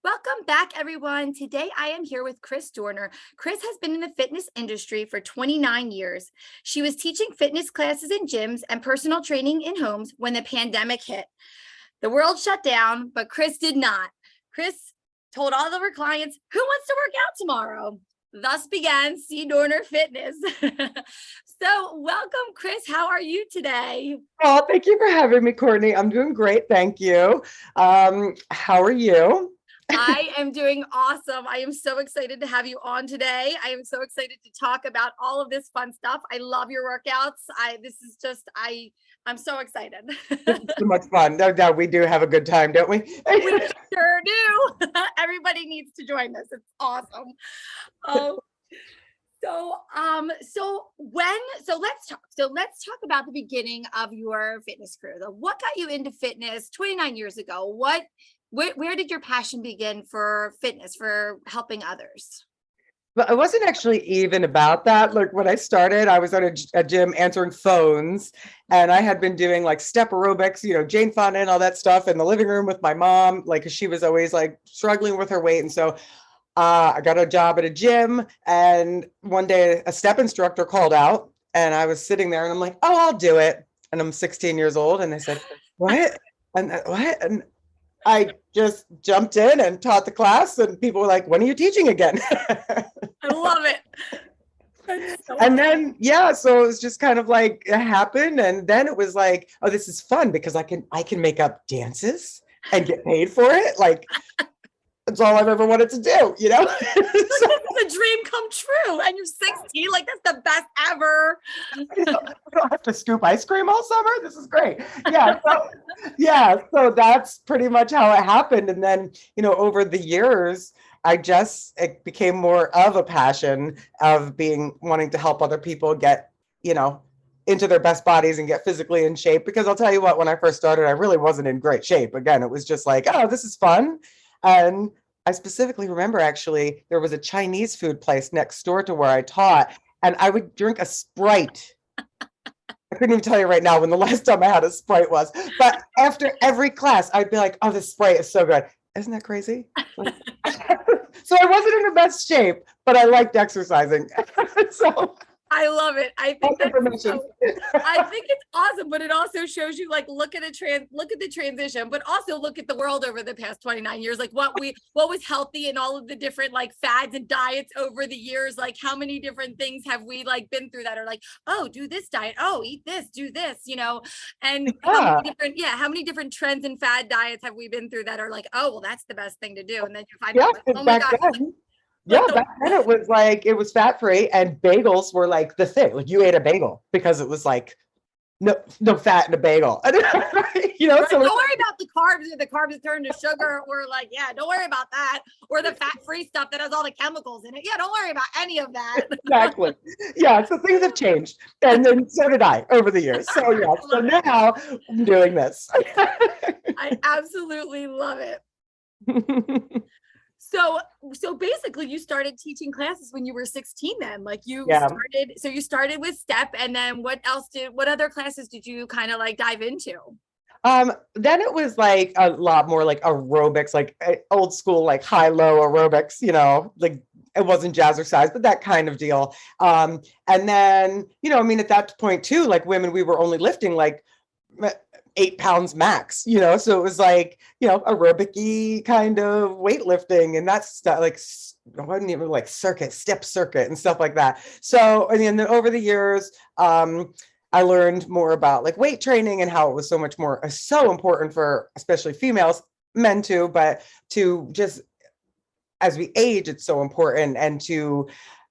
Welcome back, everyone. Today I am here with Chris Dorner. Chris has been in the fitness industry for 29 years. She was teaching fitness classes in gyms and personal training in homes when the pandemic hit. The world shut down, but Chris did not. Chris told all of her clients, who wants to work out tomorrow? Thus began CDornerFitness. So welcome, Chris. How are you today? Oh, thank you for having me, Courtney. I'm doing great. Thank you. How are you? I am doing awesome. I am so excited to have you on today. I am so excited to talk about all of this fun stuff. I love your workouts. I'm so excited. It's so much fun. No doubt we do have a good time, don't we? We sure do. Everybody needs to join this. It's awesome. Oh, let's talk about the beginning of your fitness career. What got you into fitness 29 years ago? Where did your passion begin for fitness, for helping others? But it wasn't actually even about that. Like when I started, I was at a gym answering phones, and I had been doing like step aerobics, Jane Fonda and all that stuff in the living room with my mom, like 'cause she was always like struggling with her weight. And so I got a job at a gym, and one day a step instructor called out, and I was sitting there and I'm like, oh, I'll do it. And I'm 16 years old. And they said, what? And what? And I just jumped in and taught the class, and people were like, when are you teaching again? I love it. And then, so it was just kind of like it happened. And then it was like, oh, this is fun because I can make up dances and get paid for it. Like, that's all I've ever wanted to do, So, This is a dream come true. And you're 16, like that's the best ever. I don't have to scoop ice cream all summer. This is great. So that's pretty much how it happened. And then, over the years, it became more of a passion of wanting to help other people get, into their best bodies and get physically in shape. Because I'll tell you what, when I first started, I really wasn't in great shape. Again, it was just like, oh, this is fun. And I specifically remember actually there was a Chinese food place next door to where I taught, and I would drink a Sprite. I couldn't even tell you right now when the last time I had a Sprite was, but after every class, I'd be like, oh, this Sprite is so good. Isn't that crazy? So I wasn't in the best shape, but I liked exercising. So I love it. I think it's awesome, but it also shows you like look at the transition, but also look at the world over the past 29 years, like what was healthy and all of the different like fads and diets over the years. Like how many different things have we like been through that are like, oh, do this diet, oh, eat this, do this, and how many different trends and fad diets have we been through that are like, oh, well, that's the best thing to do. And then you find out, like, oh my God. Back then it was fat free, and bagels were like the thing. Like you ate a bagel because it was like no fat in a bagel. Right. So don't worry about the carbs, or the carbs turn to sugar, or like, don't worry about that, or the fat free stuff that has all the chemicals in it. Yeah, don't worry about any of that. Exactly. Yeah, so things have changed, and then so did I over the years. So so now I'm doing this. I absolutely love it. So basically you started teaching classes when you were 16 then, like you started with step, and then what other classes did you kind of like dive into? Then it was like a lot more like aerobics, like old school, like high-low aerobics, like it wasn't jazzercise, but that kind of deal. And then, at that point too, like women, we were only lifting like 8 pounds max, so it was like, aerobic-y kind of weightlifting and that stuff, like, I wasn't even like step circuit and stuff like that. So, and then over the years, I learned more about like weight training and how it was so important for especially females, men too, but to just, as we age, it's so important, and to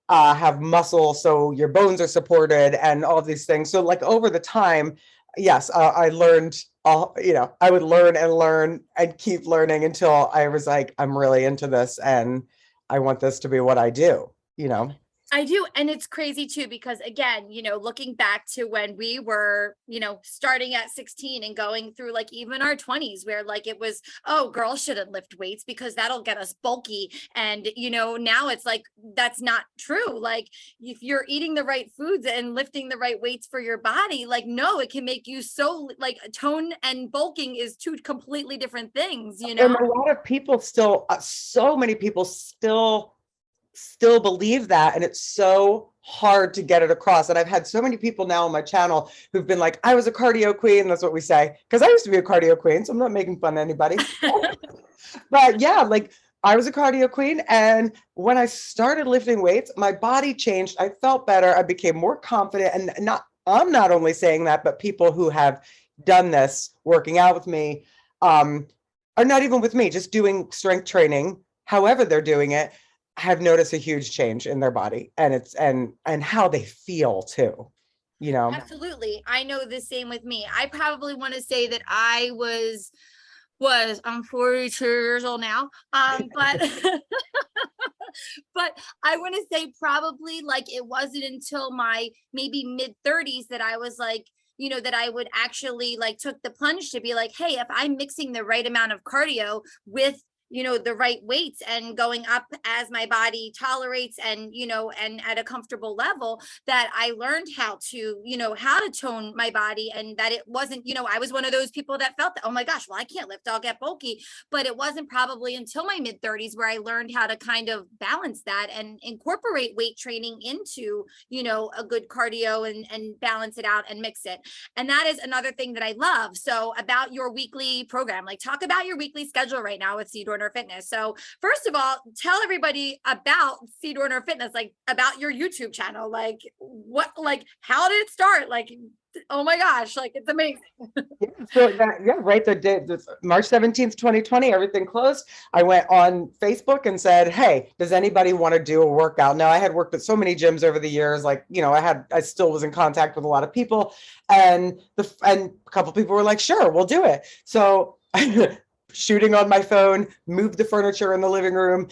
have muscle so your bones are supported and all of these things. So like over the time, yes, I learned I would learn and keep learning until I was like, I'm really into this and I want this to be what I do. I do. And it's crazy too, because again, looking back to when we were, starting at 16 and going through like even our 20s, where like it was, oh, girls shouldn't lift weights because that'll get us bulky. And, now it's like, that's not true. Like if you're eating the right foods and lifting the right weights for your body, like, no, it can make you so like tone and bulking is two completely different things, And a lot of people still, so many people still believe that, and it's so hard to get it across. And I've had so many people now on my channel who've been like, I was a cardio queen. That's what we say, because I used to be a cardio queen, so I'm not making fun of anybody. But yeah, like I was a cardio queen, and when I started lifting weights, my body changed. I felt better. I became more confident. And I'm not only saying that, but people who have done this, working out with me, are not even with me, just doing strength training, however they're doing it, have noticed a huge change in their body, and it's and how they feel too, Absolutely. I know the same with me. I probably want to say that I was I'm 42 years old now. But but I want to say probably like it wasn't until my maybe mid 30s that I was like, that I would actually like took the plunge to be like, hey, if I'm mixing the right amount of cardio with the right weights and going up as my body tolerates and and at a comfortable level, that I learned how to how to tone my body, and that it wasn't I was one of those people that felt that, oh my gosh, well, I can't lift, I'll get bulky. But it wasn't probably until my mid 30s where I learned how to kind of balance that and incorporate weight training into a good cardio and balance it out and mix it. And that is another thing that I love. So about your weekly program, like talk about your weekly schedule right now with CDornerFitness. So first of all, tell everybody about CDornerFitness, like about your YouTube channel, like what, like how did it start? Like, oh my gosh, like it's amazing. Right. The day, March 17th, 2020, everything closed. I went on Facebook and said, hey, does anybody want to do a workout? Now, I had worked at so many gyms over the years, like, I still was in contact with a lot of people, and a couple people were like, sure, we'll do it. So shooting on my phone, moved the furniture in the living room.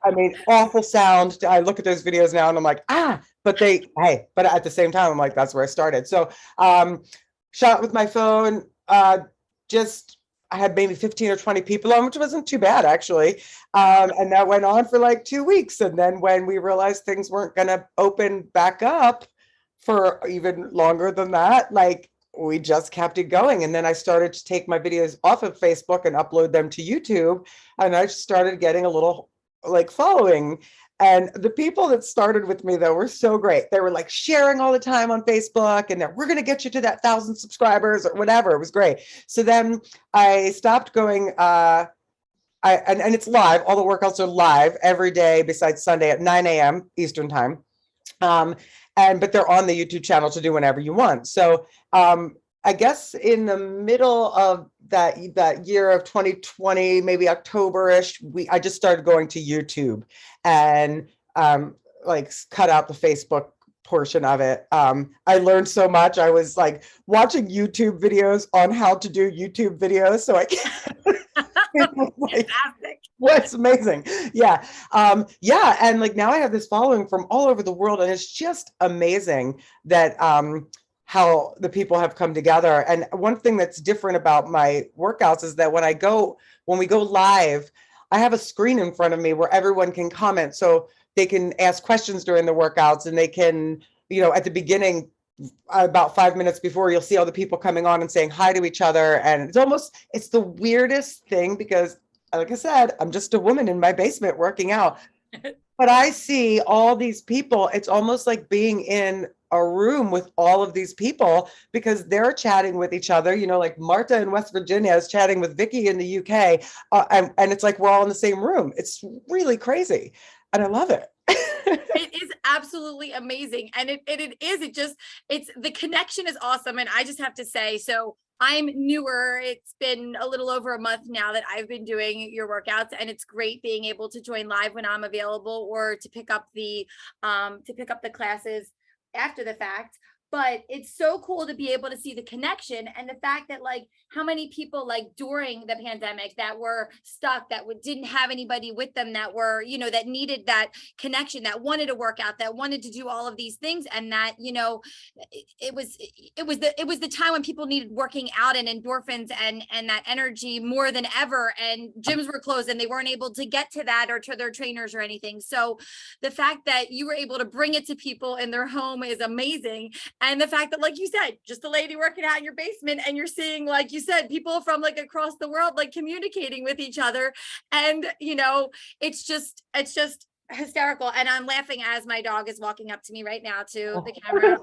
I mean, awful sound. I look at those videos now and I'm like, but at the same time, I'm like, that's where I started. So, shot with my phone, I had maybe 15 or 20 people on, which wasn't too bad actually. And that went on for like 2 weeks. And then when we realized things weren't going to open back up for even longer than that, like we just kept it going. And then I started to take my videos off of Facebook and upload them to YouTube. And I started getting a little like following. And the people that started with me though were so great. They were like sharing all the time on Facebook, and we're going to get you to that 1,000 subscribers or whatever. It was great. So then I stopped going, and it's live. All the workouts are live every day besides Sunday at 9 a.m. Eastern time. But they're on the YouTube channel to do whenever you want. So I guess in the middle of that year of 2020, maybe October-ish, I just started going to YouTube and like cut out the Facebook portion of it. I learned so much. I was like watching YouTube videos on how to do YouTube videos. So I can't. What's amazing. Yeah. And like now I have this following from all over the world, and it's just amazing that how the people have come together. And one thing that's different about my workouts is that when we go live, I have a screen in front of me where everyone can comment. So they can ask questions during the workouts, and they can, at the beginning, about 5 minutes before, you'll see all the people coming on and saying hi to each other. And it's the weirdest thing because, like I said, I'm just a woman in my basement working out. But I see all these people. It's almost like being in a room with all of these people because they're chatting with each other. Like Marta in West Virginia is chatting with Vicky in the UK. And it's like we're all in the same room. It's really crazy. And I love it. It is absolutely amazing. And it's the connection is awesome. And I just have to say, so I'm newer. It's been a little over a month now that I've been doing your workouts, and it's great being able to join live when I'm available or to pick up the classes after the fact. but it's so cool to be able to see the connection and the fact that like how many people like during the pandemic that were stuck, that didn't have anybody with them, that were, you know, that needed that connection, that wanted to work out, that wanted to do all of these things. And that, you know, it was the time when people needed working out and endorphins and that energy more than ever. And gyms were closed and they weren't able to get to that or to their trainers or anything. So the fact that you were able to bring it to people in their home is amazing. And the fact that, like you said, just a lady working out in your basement and you're seeing, like you said, people from like across the world, like communicating with each other. And, you know, it's just hysterical. And I'm laughing as my dog is walking up to me right now to the camera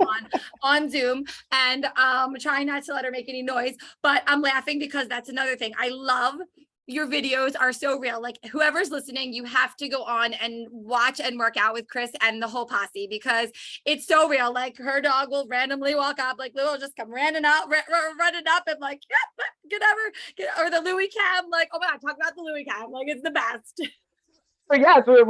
on Zoom, and trying not to let her make any noise, but I'm laughing because that's another thing. I love your videos are so real. Like whoever's listening, you have to go on and watch and work out with Chris and the whole posse, because it's so real. Like her dog will randomly walk up, like Lou will just come running up and like, yeah, get over, or the Louis cam, like, oh my God, talk about the Louis cam. Like it's the best. So yeah, so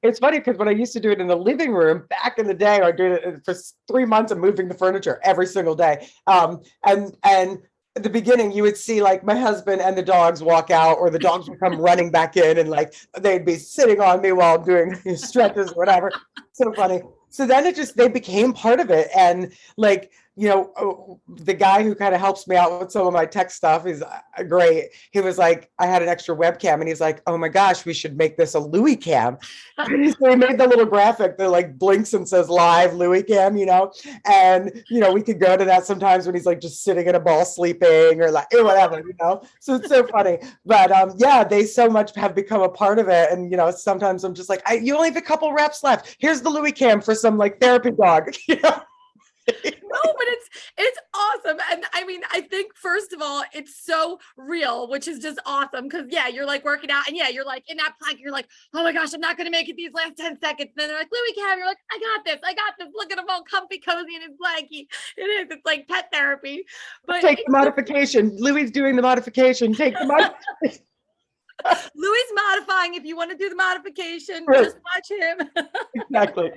it's funny because when I used to do it in the living room back in the day, I did it for 3 months of moving the furniture every single day. And at the beginning, you would see like my husband and the dogs walk out, or the dogs would come running back in, and like they'd be sitting on me while I'm doing stretches or whatever. So funny. So then they became part of it. And like, you know, the guy who kind of helps me out with some of my tech stuff is great. He was like, I had an extra webcam, and he's like, oh my gosh, we should make this a Louis cam. So he made the little graphic that like blinks and says live Louis cam, you know, and, you know, we could go to that sometimes when he's like just sitting in a ball sleeping or like, or whatever, you know, so it's so funny. But yeah, they so much have become a part of it. And, you know, sometimes I'm just like, you only have a couple reps left. Here's the Louis cam for some like therapy dog, you know? No, but it's awesome. And I mean, I think first of all, it's so real, which is just awesome. Because yeah, you're like working out, and yeah, you're like in that plank, you're like, oh my gosh, I'm not gonna make it these last 10 seconds. And then they're like, Louis cam, you're like, I got this. Look at him all comfy, cozy in his blankie. It's like pet therapy. But take the modification. Louis doing the modification. Take the modification. Louis modifying. If you want to do the modification, Right. just watch him. Exactly.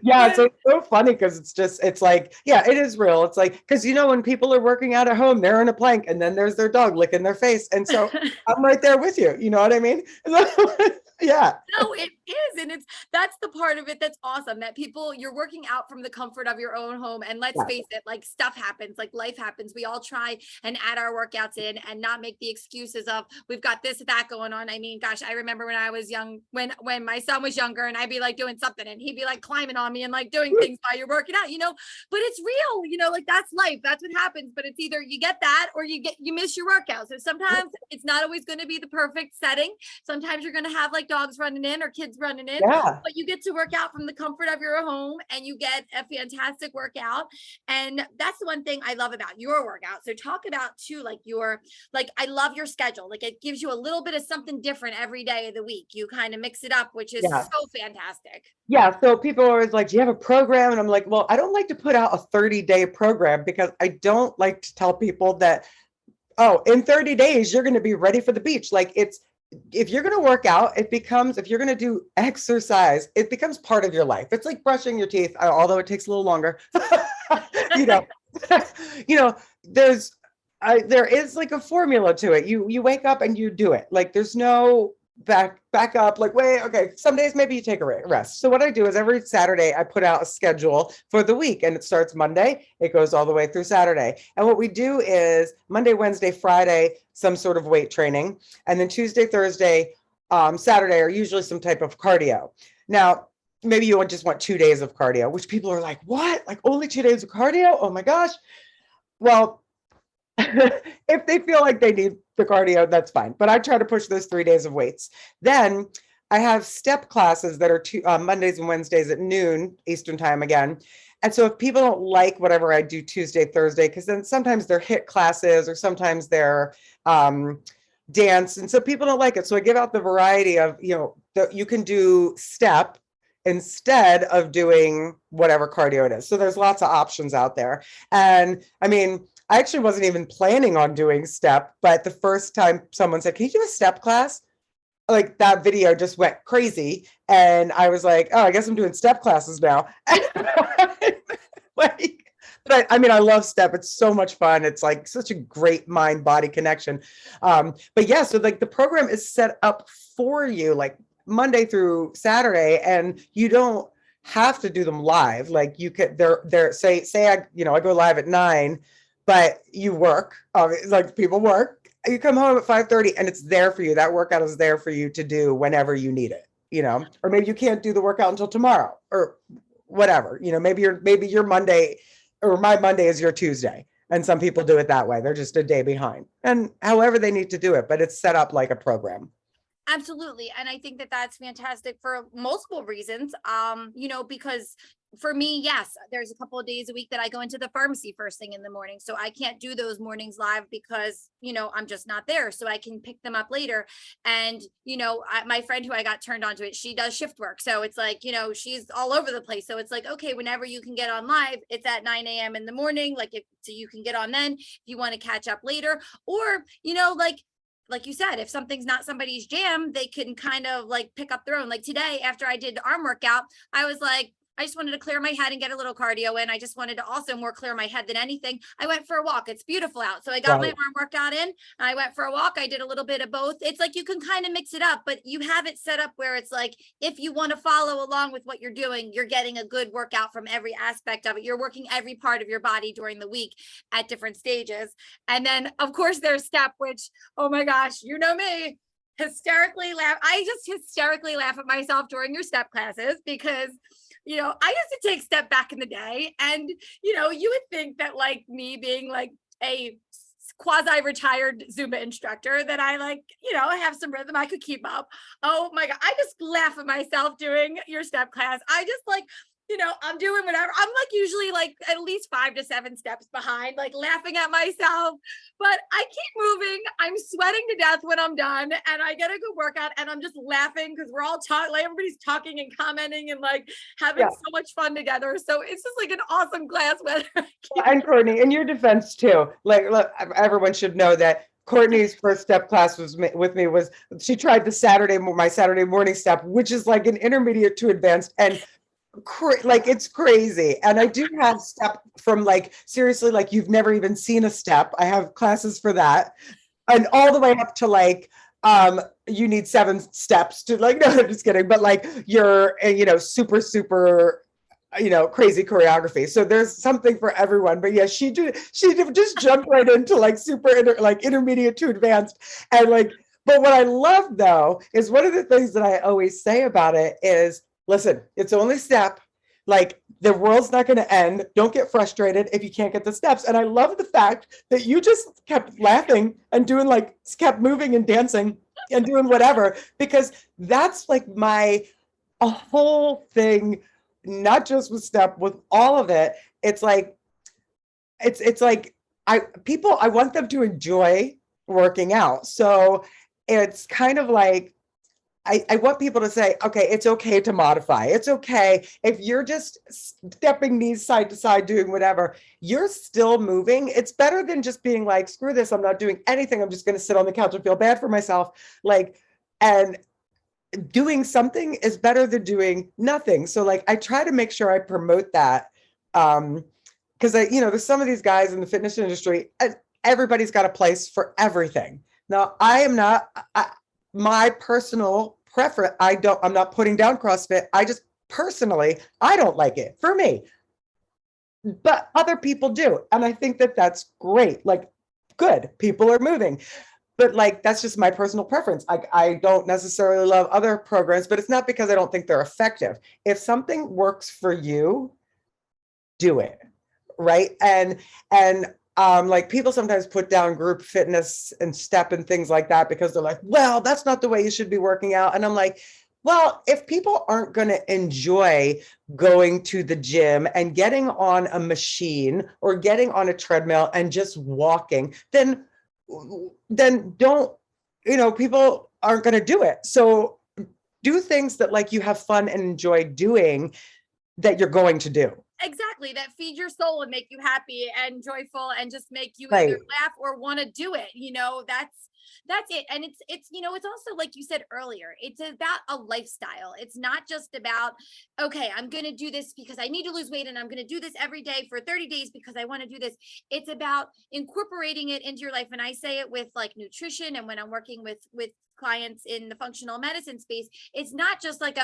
Yeah. So it's so funny because it's like, yeah, it is real. It's like, because, you know, when people are working out at home, they're in a plank and then there's their dog licking their face. And so I'm right there with you. You know what I mean? Yeah. No, it is. And that's the part of it that's awesome, that you're working out from the comfort of your own home. And let's face it, like stuff happens, like life happens. We all try and add our workouts in and not make the excuses of we've got this, that going on. I mean, gosh, I remember when I was young, when my son was younger, and I'd be like doing something and he'd be like climbing on me and like doing things while you're working out, you know, but it's real, you know, like that's life. That's what happens. But it's either you get that or you miss your workout. So sometimes it's not always going to be the perfect setting. Sometimes you're going to have like dogs running in or kids running in, but you get to work out from the comfort of your home and you get a fantastic workout. And that's the one thing I love about your workout. So talk about too, like I love your schedule. Like it gives you a little bit of something different every day of the week. You kind of mix it up, which is so fantastic. Yeah. So people are always like, do you have a program? And I'm like, well, I don't like to put out a 30-day program because I don't like to tell people that, oh, in 30 days, you're going to be ready for the beach. Like if you're going to work out, if you're going to do exercise, it becomes part of your life. It's like brushing your teeth, although it takes a little longer, you know, there is like a formula to it. You wake up and you do it. Like there's no back up, like, wait, okay, some days maybe you take a rest. So what I do is every Saturday I put out a schedule for the week, and it starts Monday, it goes all the way through Saturday. And what we do is Monday, Wednesday, Friday, some sort of weight training, and then Tuesday, Thursday, Saturday are usually some type of cardio. Now, maybe you just want 2 days of cardio, which people are like, what? Like only 2 days of cardio? Oh my gosh. Well, if they feel like they need the cardio, that's fine. But I try to push those 3 days of weights. Then I have step classes that are Mondays and Wednesdays at noon Eastern time again. And so if people don't like whatever I do Tuesday, Thursday, because then sometimes they're HIIT classes or sometimes they're dance. And so people don't like it. So I give out the variety of, you know, you can do step instead of doing whatever cardio it is. So there's lots of options out there. And I mean, I actually wasn't even planning on doing step, but the first time someone said, can you do a step class? Like that video just went crazy. And I was like, oh, I guess I'm doing step classes now. Like, But I mean, I love step. It's so much fun. It's like such a great mind body connection. But yeah, so like the program is set up for you like Monday through Saturday, and you don't have to do them live. Like you could, say I go live at 9, but you work, like people work, you come home at 5:30 and it's there for you. That workout is there for you to do whenever you need it, or maybe you can't do the workout until tomorrow or whatever, maybe your Monday or my Monday is your Tuesday. And some people do it that way. They're just a day behind, and however they need to do it, but it's set up like a program. Absolutely. And I think that that's fantastic for multiple reasons. Because for me, yes, there's a couple of days a week that I go into the pharmacy first thing in the morning. So I can't do those mornings live because, I'm just not there. So I can pick them up later. And, my friend who I got turned on to it, she does shift work. So it's like, she's all over the place. So it's like, okay, whenever you can get on live, it's at 9 a.m. in the morning. So you can get on then if you want to catch up later, or, like you said, if something's not somebody's jam, they can kind of like pick up their own. Like today, after I did the arm workout, I was like, I just wanted to clear my head and get a little cardio in. I just wanted to also more clear my head than anything. I went for a walk. It's beautiful out. So I got my arm workout in. I went for a walk. I did a little bit of both. It's like you can kind of mix it up, but you have it set up where it's like, if you want to follow along with what you're doing, you're getting a good workout from every aspect of it. You're working every part of your body during the week at different stages. And then of course there's step, which, oh my gosh, you know me, hysterically laugh. I just hysterically laugh at myself during your step classes because I used to take step back in the day, and, you would think that like me being like a quasi-retired Zumba instructor that I have some rhythm, I could keep up. Oh my God. I just laugh at myself doing your step class. I just I'm doing whatever. I'm like usually like at least 5 to 7 steps behind, like laughing at myself, but I keep moving. I'm sweating to death when I'm done, and I get a good workout, and I'm just laughing because we're all talking, like everybody's talking and commenting and like having so much fun together. So it's just like an awesome class. And Courtney, in your defense too, like look, everyone should know that Courtney's first step class was she tried my Saturday morning step, which is like an intermediate to advanced, and like it's crazy. And I do have step from like seriously, like you've never even seen a step. I have classes for that, and all the way up to like you need 7 steps to like, no, I'm just kidding, but like you're super crazy choreography. So there's something for everyone. But yeah, she just jumped right into like intermediate to advanced. And like, but what I love though is one of the things that I always say about it is, listen, it's only step. Like the world's not going to end. Don't get frustrated if you can't get the steps. And I love the fact that you just kept laughing and kept moving and dancing and doing whatever, because that's like a whole thing, not just with step, with all of it. It's like, I want them to enjoy working out. So it's kind of like, I want people to say, okay, it's okay to modify. It's okay if you're just stepping knees side to side, doing whatever, you're still moving. It's better than just being like, screw this, I'm not doing anything. I'm just going to sit on the couch and feel bad for myself. And doing something is better than doing nothing. So like, I try to make sure I promote that. Because there's some of these guys in the fitness industry, everybody's got a place for everything. Now, I am not, my personal preference, I'm not putting down CrossFit. I just personally, I don't like it for me, but other people do. And I think that that's great. Like, good, people are moving, but like, that's just my personal preference. I don't necessarily love other programs, but it's not because I don't think they're effective. If something works for you, do it. Right. And like people sometimes put down group fitness and step and things like that because they're like, well, that's not the way you should be working out. And I'm like, well, if people aren't going to enjoy going to the gym and getting on a machine or getting on a treadmill and just walking, then don't, people aren't going to do it. So do things that like you have fun and enjoy doing that you're going to do. Exactly, that feed your soul and make you happy and joyful and just make you either laugh or want to do it. That's That's it. And it's, you know, it's also like you said earlier, it's about a lifestyle. It's not just about, okay, I'm going to do this because I need to lose weight and I'm going to do this every day for 30 days because I want to do this. It's about incorporating it into your life. And I say it with like nutrition, and when I'm working with clients in the functional medicine space, it's not just like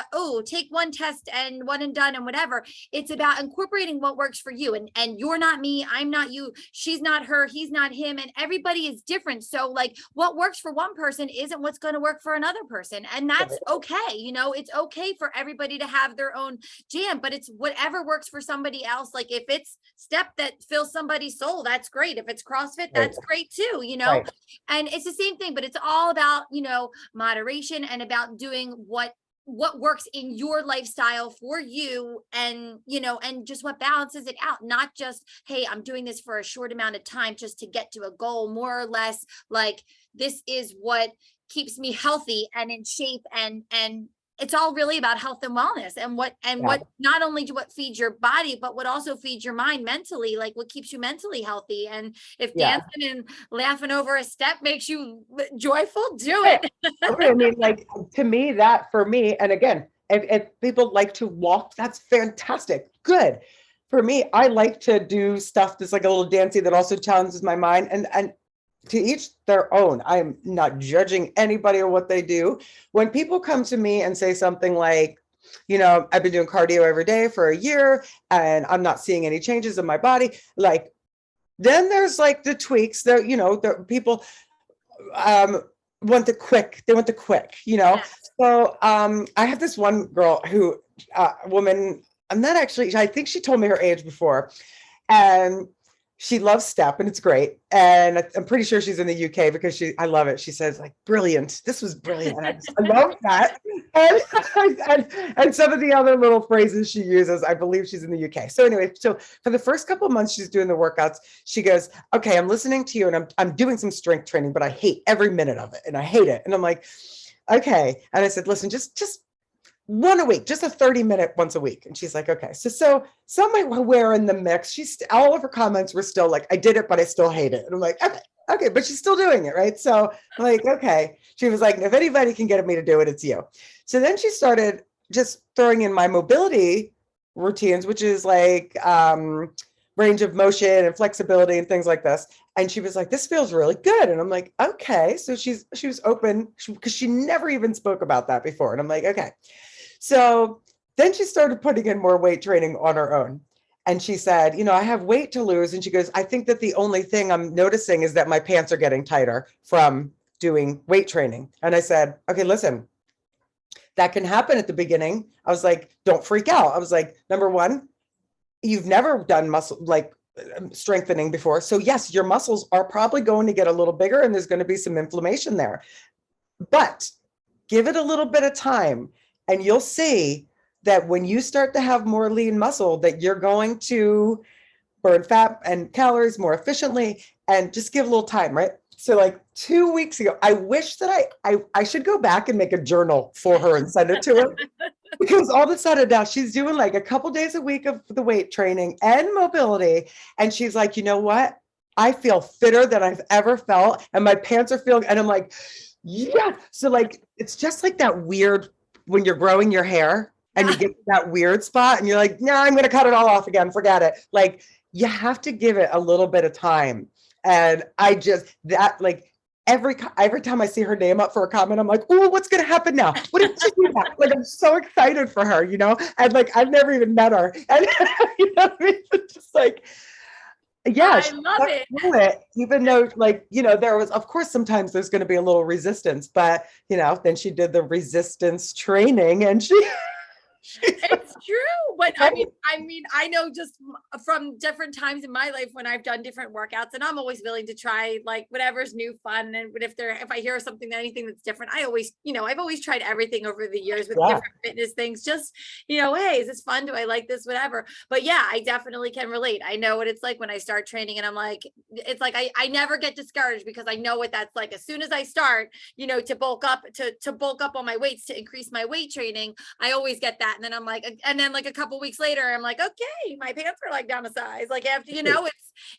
take one test and one and done and whatever. It's about incorporating what works for you. And you're not me, I'm not you, she's not her, he's not him, and everybody is different. So like what works for one person isn't what's going to work for another person. And that's okay. You know, it's okay for everybody to have their own jam, but it's whatever works for somebody else. Like if it's step that fills somebody's soul, that's great. If it's CrossFit, that's great too, you know. And it's the same thing, but it's all about, you know, moderation and about doing what works in your lifestyle for you, and you know, and just what balances it out. Not just, hey, I'm doing this for a short amount of time just to get to a goal, more or less like this is what keeps me healthy and in shape, and it's all really about health and wellness, and what not only what feeds your body, but what also feeds your mind mentally, like what keeps you mentally healthy. And if dancing and laughing over a step makes you joyful, do it. I mean, like, to me, that for me, and again, if people like to walk, that's fantastic. Good. For me, I like to do stuff that's like a little dancey that also challenges my mind, and to each their own. I'm not judging anybody or what they do. When people come to me and say something like, you know, I've been doing cardio every day for a year and I'm not seeing any changes in my body, like, then there's like the tweaks that, you know, the people want the quick, you know. So I have this one girl who, woman, I'm not actually, I think she told me her age before, and she loves step and it's great. And I'm pretty sure she's in the UK because I love it. She says like, brilliant. This was brilliant. And I love that. And some of the other little phrases she uses, I believe she's in the UK. So anyway, so for the first couple of months she's doing the workouts, she goes, okay, I'm listening to you and I'm doing some strength training, but I hate every minute of it. And I hate it. And I'm like, okay. And I said, listen, just one a week, just a 30-minute once a week. And she's like, okay. So somewhere in the mix, she's all of her comments were still like, I did it, but I still hate it. And I'm like, okay, but she's still doing it, right? So I'm like, okay. She was like, if anybody can get me to do it, it's you. So then she started just throwing in my mobility routines, which is like range of motion and flexibility and things like this. And she was like, this feels really good. And I'm like, okay. So she was open because she never even spoke about that before. And I'm like, okay. So then she started putting in more weight training on her own. And she said, you know, I have weight to lose. And she goes, I think that the only thing I'm noticing is that my pants are getting tighter from doing weight training. And I said, okay, listen, that can happen at the beginning. I was like, don't freak out. I was like, number one, you've never done muscle like strengthening before. So yes, your muscles are probably going to get a little bigger and there's going to be some inflammation there, but give it a little bit of time. And you'll see that when you start to have more lean muscle, that you're going to burn fat and calories more efficiently, and just give a little time, right? So like 2 weeks ago, I wish that I should go back and make a journal for her and send it to her. Because all of a sudden now she's doing like a couple days a week of the weight training and mobility. And she's like, you know what? I feel fitter than I've ever felt. And my pants are feeling, and I'm like, yeah. So like, it's just like that weird, when you're growing your hair and you get to that weird spot and you're like, no, I'm going to cut it all off again. Forget it. Like, you have to give it a little bit of time. And I just, that like, every time I see her name up for a comment, I'm like, oh, what's going to happen now? What did she do that? Like, I'm so excited for her, you know? And like, I've never even met her. And you know what I mean? It's just like, yeah, I love it. Even though, like, you know, there was, of course, sometimes there's going to be a little resistance, but, you know, then she did the resistance training and it's true. But I mean, I know just from different times in my life when I've done different workouts, and I'm always willing to try like whatever's new, fun. And if I hear something, anything that's different, I always, you know, I've always tried everything over the years with different fitness things. Just, you know, hey, is this fun? Do I like this? Whatever. But yeah, I definitely can relate. I know what it's like when I start training, and I'm like, it's like, I never get discouraged because I know what that's like. As soon as I start, you know, to bulk up on my weights, to increase my weight training, I always get that that. And then I'm like, and then like a couple weeks later, I'm like, okay, my pants are like down a size. Like after, you know,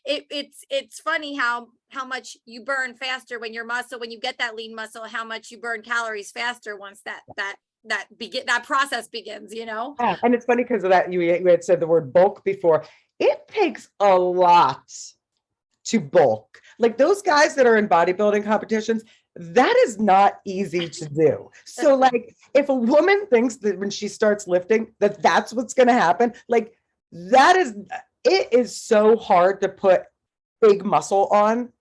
it's funny how much you burn faster when when you get that lean muscle, how much you burn calories faster once that process begins, you know? Yeah. And it's funny because of that, you had said the word bulk before. It takes a lot to bulk. Like those guys that are in bodybuilding competitions, that is not easy to do. So like if a woman thinks that when she starts lifting that that's what's going to happen, like it is so hard to put big muscle on.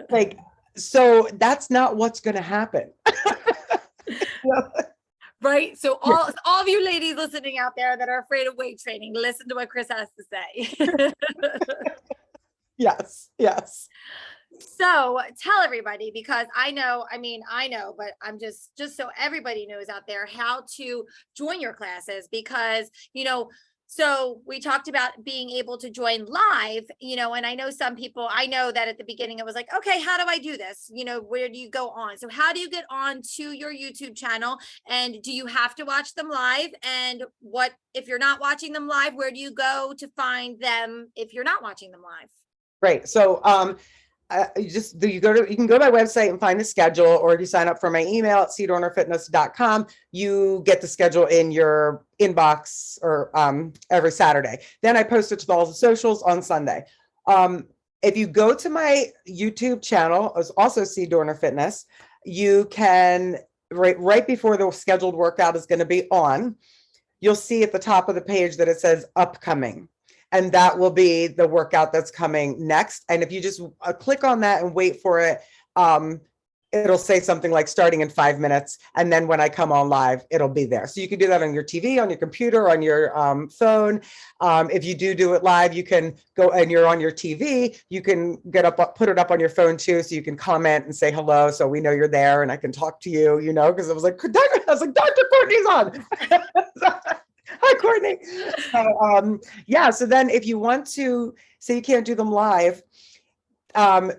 Like, so that's not what's going to happen. Right. So all of you ladies listening out there that are afraid of weight training, listen to what Chris has to say. Yes. Yes. So tell everybody, because I know, but I'm just so everybody knows out there how to join your classes, because, you know, so we talked about being able to join live, you know, and I know some people, I know that at the beginning it was like, okay, how do I do this? You know, where do you go on? So how do you get on to your YouTube channel? And do you have to watch them live? And what, if you're not watching them live, where do you go to find them if you're not watching them live? Great. So, you can go to my website and find the schedule, or if you sign up for my email at CDornerFitness.com, you get the schedule in your inbox or every Saturday. Then I post it to all the socials on Sunday. If you go to my YouTube channel, it's also CDornerFitness, you can right before the scheduled workout is going to be on, you'll see at the top of the page that it says upcoming. And that will be the workout that's coming next. And if you just click on that and wait for it, it'll say something like starting in 5 minutes. And then when I come on live, it'll be there. So you can do that on your TV, on your computer, on your phone. If you do it live, you can go, and you're on your TV, you can put it up on your phone too. So you can comment and say hello. So we know you're there and I can talk to you, you know, because I was like, Dr. Courtney's on. Hi, Courtney. So, yeah. So then if you want to say you can't do them live,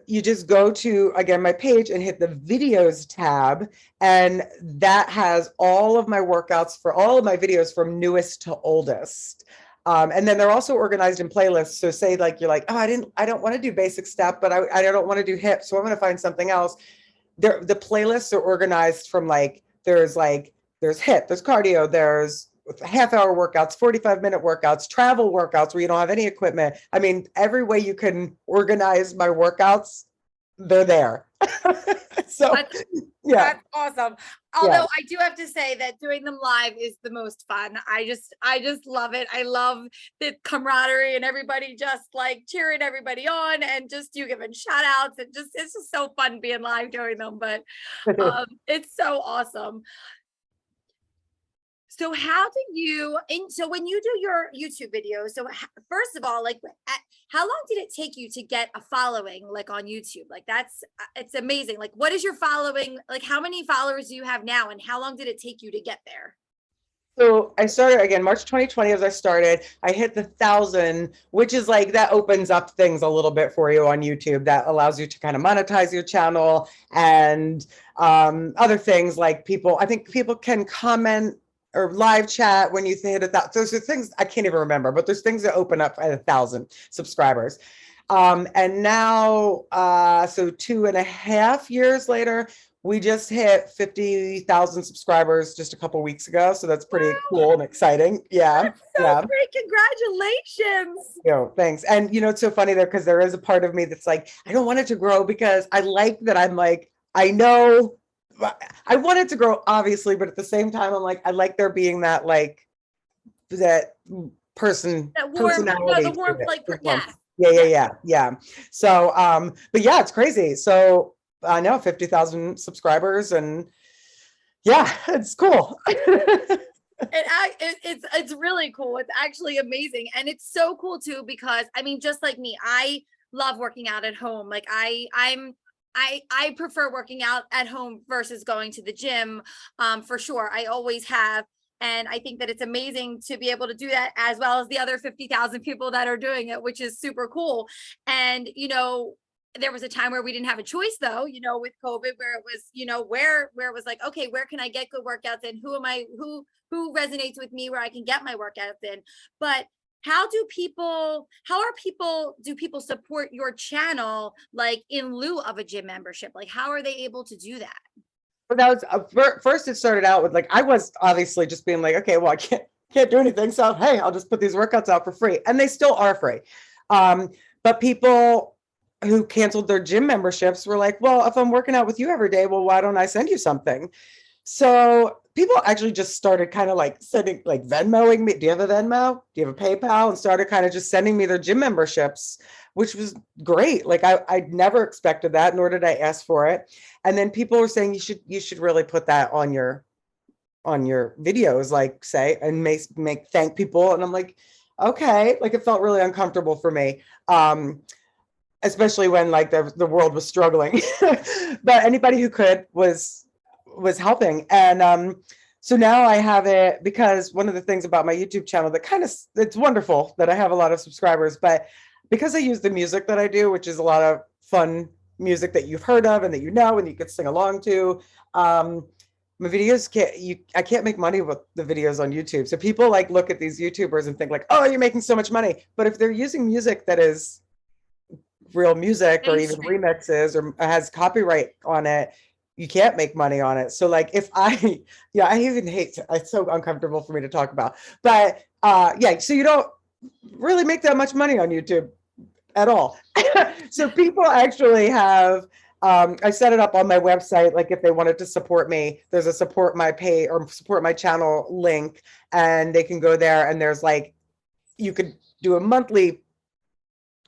you just go to, again, my page and hit the videos tab. And that has all of my workouts for all of my videos from newest to oldest. And then they're also organized in playlists. So say like, you're like, oh, I don't want to do basic step, but I don't want to do hips. So I'm going to find something else. The playlists are organized from there's HIIT, there's cardio, there's half-hour workouts, 45-minute workouts, travel workouts where you don't have any equipment. I mean, every way you can organize my workouts, they're there. So yeah, that's awesome. Although I do have to say that doing them live is the most fun. I just love it. I love the camaraderie and everybody just like cheering everybody on, and just you giving shout outs, and it's just so fun being live doing them. But it's so awesome. So so when you do your YouTube videos, so first of all, like how long did it take you to get a following like on YouTube? Like it's amazing. Like what is your following? Like how many followers do you have now, and how long did it take you to get there? So I started again, March 2020 as I started, I hit the 1,000, which is like, that opens up things a little bit for you on YouTube. That allows you to kind of monetize your channel and other things like I think people can comment or live chat when you hit 1,000. Those are things I can't even remember, but there's things that open up at 1,000 subscribers. And now, so 2.5 years later, we just hit 50,000 subscribers just a couple weeks ago. So that's pretty cool and exciting. Yeah. That's so great. Congratulations. Thanks. And it's so funny there, because there is a part of me that's like, I don't want it to grow, because I like that I'm like, I know I want it to grow, obviously, but at the same time, I'm like, I like there being that personality. The warmth, Yeah. So, but yeah, it's crazy. So I know 50,000 subscribers, and yeah, it's cool. It's really cool. It's actually amazing. And it's so cool too, because I mean, just like me, I love working out at home. Like I prefer working out at home versus going to the gym, for sure. I always have. And I think that it's amazing to be able to do that, as well as the other 50,000 people that are doing it, which is super cool. And, there was a time where we didn't have a choice though, with COVID, where it was, where it was like, okay, where can I get good workouts in? Who resonates with me where I can get my workouts in? But do people support your channel, like in lieu of a gym membership? Like, how are they able to do that? But that was first. It started out with like I was obviously just being like, okay, well, I can't do anything, so hey, I'll just put these workouts out for free, and they still are free. But people who canceled their gym memberships were like, well, if I'm working out with you every day, well, why don't I send you something? So people actually just started kind of like sending, like Venmoing me. Do you have a Venmo? Do you have a PayPal? And started kind of just sending me their gym memberships, which was great. Like I never expected that, nor did I ask for it. And then people were saying you should really put that on your videos, like say, and make thank people. And I'm like, okay, like it felt really uncomfortable for me. Especially when like the world was struggling, but anybody who could was helping. And so now I have it, because one of the things about my YouTube channel that it's wonderful that I have a lot of subscribers, but because I use the music that I do, which is a lot of fun music that you've heard of and that and you could sing along to, my videos I can't make money with the videos on YouTube. So people like look at these YouTubers and think like, oh, you're making so much money. But if they're using music that is real music or even remixes or has copyright on it, you can't make money on it. So like if I even it's so uncomfortable for me to talk about, but so you don't really make that much money on YouTube at all. So people actually have, I set it up on my website. Like if they wanted to support me, there's a support my pay or support my channel link, and they can go there, and there's like, you could do a monthly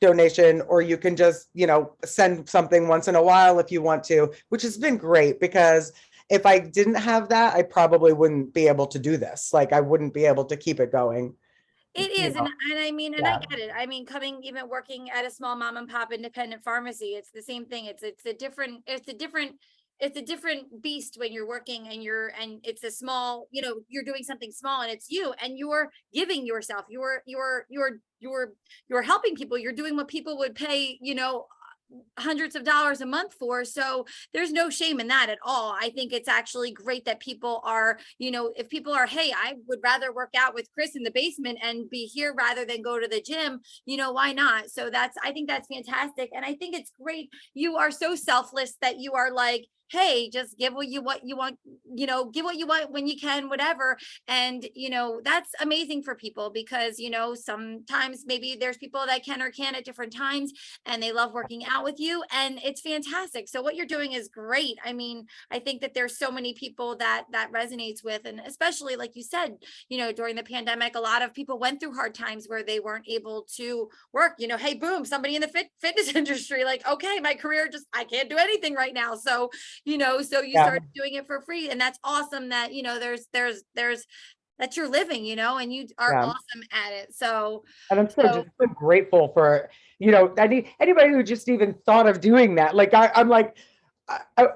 donation, or you can just, send something once in a while if you want to, which has been great, because if I didn't have that, I probably wouldn't be able to do this. Like I wouldn't be able to keep it going. It is. And I mean, and I get it. I mean, even working at a small mom and pop independent pharmacy, it's the same thing. It's a different beast when you're working and it's a small, you're doing something small and it's you, and you're giving yourself, you're helping people, you're doing what people would pay, hundreds of dollars a month for. So there's no shame in that at all. I think it's actually great that people are, if people are, hey, I would rather work out with Chris in the basement and be here rather than go to the gym, why not? So I think that's fantastic. And I think it's great. You are so selfless that you are like, hey, just give what you want, give what you want when you can, whatever. And, that's amazing for people because, sometimes maybe there's people that can or can't at different times, and they love working out with you, and it's fantastic. So what you're doing is great. I mean, I think that there's so many people that resonates with, and especially like you said, during the pandemic, a lot of people went through hard times where they weren't able to work, hey, boom, somebody in the fitness industry, like, okay, my career I can't do anything right now. So, so you started doing it for free, and that's awesome that, there's that you're living, and you are awesome at it. So, and I'm just so grateful for, anybody who just even thought of doing that. Like, I'm like, I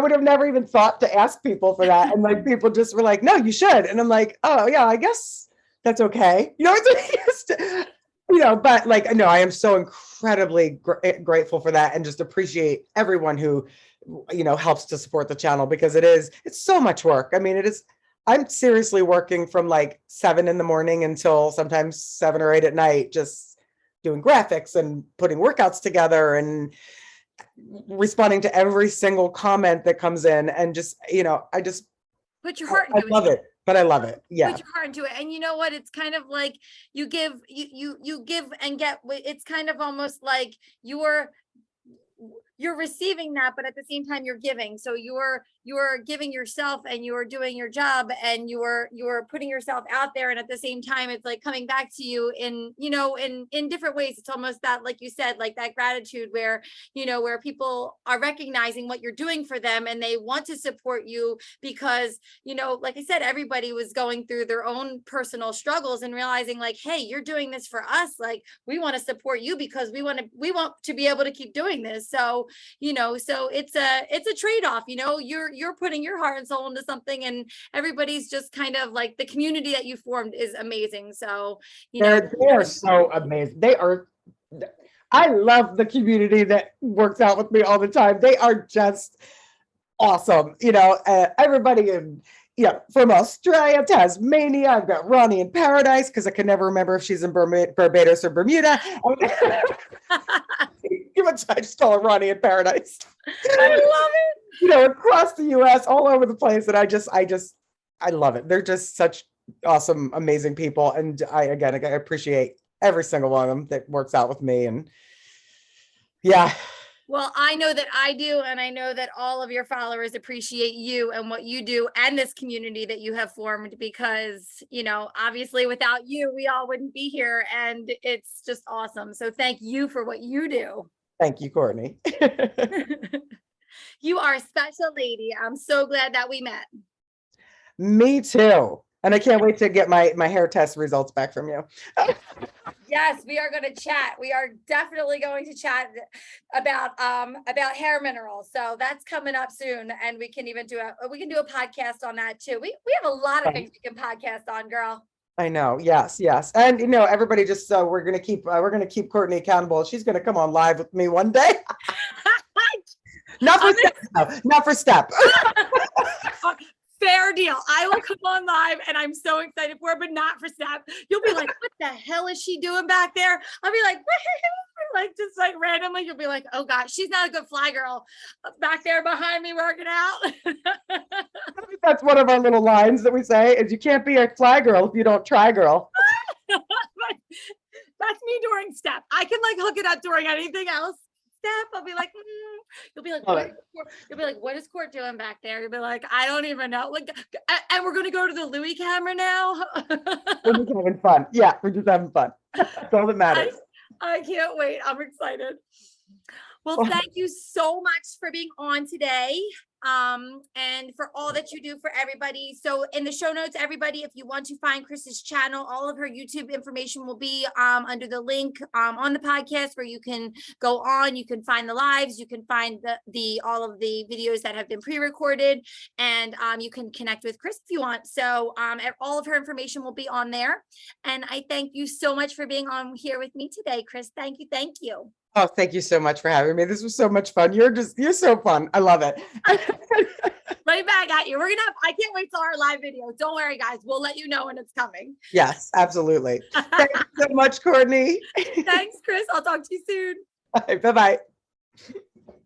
would have never even thought to ask people for that. And like, people just were like, no, you should. And I'm like, oh yeah, I guess that's okay. It's just, but like, no, I am so incredibly grateful for that, and just appreciate everyone who, helps to support the channel, because it's so much work. I mean, I'm seriously working from like 7 a.m. until sometimes 7 or 8 p.m, just doing graphics and putting workouts together and responding to every single comment that comes in. And just, I just put your heart into it. I love it. But I love it. Yeah. Put your heart into it. And you know what? It's kind of like you give and get. It's kind of almost like you're receiving that, but at the same time you're giving. So you're giving yourself, and you're doing your job, and you're putting yourself out there, and at the same time it's like coming back to you in in different ways. It's almost that, like you said, like that gratitude where where people are recognizing what you're doing for them, and they want to support you because like I said, everybody was going through their own personal struggles, and realizing like, hey, you're doing this for us, like we want to support you because we want to be able to keep doing this. So so it's a trade-off. You're putting your heart and soul into something, and everybody's just kind of like, the community that you formed is amazing. So they are so amazing. They are. I love the community that works out with me all the time. They are just awesome. Everybody from Australia, Tasmania. I've got Ronnie in Paradise because I can never remember if she's in Barbados or Bermuda. I just call her Ronnie in Paradise. I love it. Across the US, all over the place. And I love it. They're just such awesome, amazing people. And I appreciate every single one of them that works out with me. And yeah. Well, I know that I do, and I know that all of your followers appreciate you and what you do and this community that you have formed because, obviously without you, we all wouldn't be here, and it's just awesome. So thank you for what you do. Thank you, Courtney. You are a special lady. I'm so glad that we met. Me too. And I can't wait to get my hair test results back from you. Yes, we are going to chat. We are definitely going to chat about hair minerals. So that's coming up soon, and we can even do a podcast on that too. We have a lot of things we can podcast on, girl. I know. Yes. And everybody just we're going to keep Courtney accountable. She's going to come on live with me one day. Not for step. No, not for step. Fair deal. I will come on live, and I'm so excited for it, but not for Steph. You'll be like, what the hell is she doing back there? I'll be like, just like randomly, you'll be like, oh gosh, she's not a good fly girl back there behind me working out. That's one of our little lines that we say is you can't be a fly girl if you don't try, girl. That's me during Steph. I can hook it up during anything else. Steph, I'll be like, you'll be like, what is Court doing back there? You'll be like, I don't even know. And we're going to go to the Louis camera now. We're just having fun. Yeah, we're just having fun. That's all that matters. I can't wait. I'm excited. Well, thank you so much for being on today. And for all that you do for everybody. So in the show notes, everybody, if you want to find Chris's channel, all of her YouTube information will be under the link on the podcast where you can go on, you can find the lives, you can find the all of the videos that have been pre-recorded, and you can connect with Chris if you want. So all of her information will be on there. And I thank you so much for being on here with me today, Chris. Thank you. Thank you. Oh, thank you so much for having me. This was so much fun. You're so fun. I love it. Right back at you. I can't wait till our live video. Don't worry, guys. We'll let you know when it's coming. Yes, absolutely. Thanks so much, Courtney. Thanks, Chris. I'll talk to you soon. Bye-bye.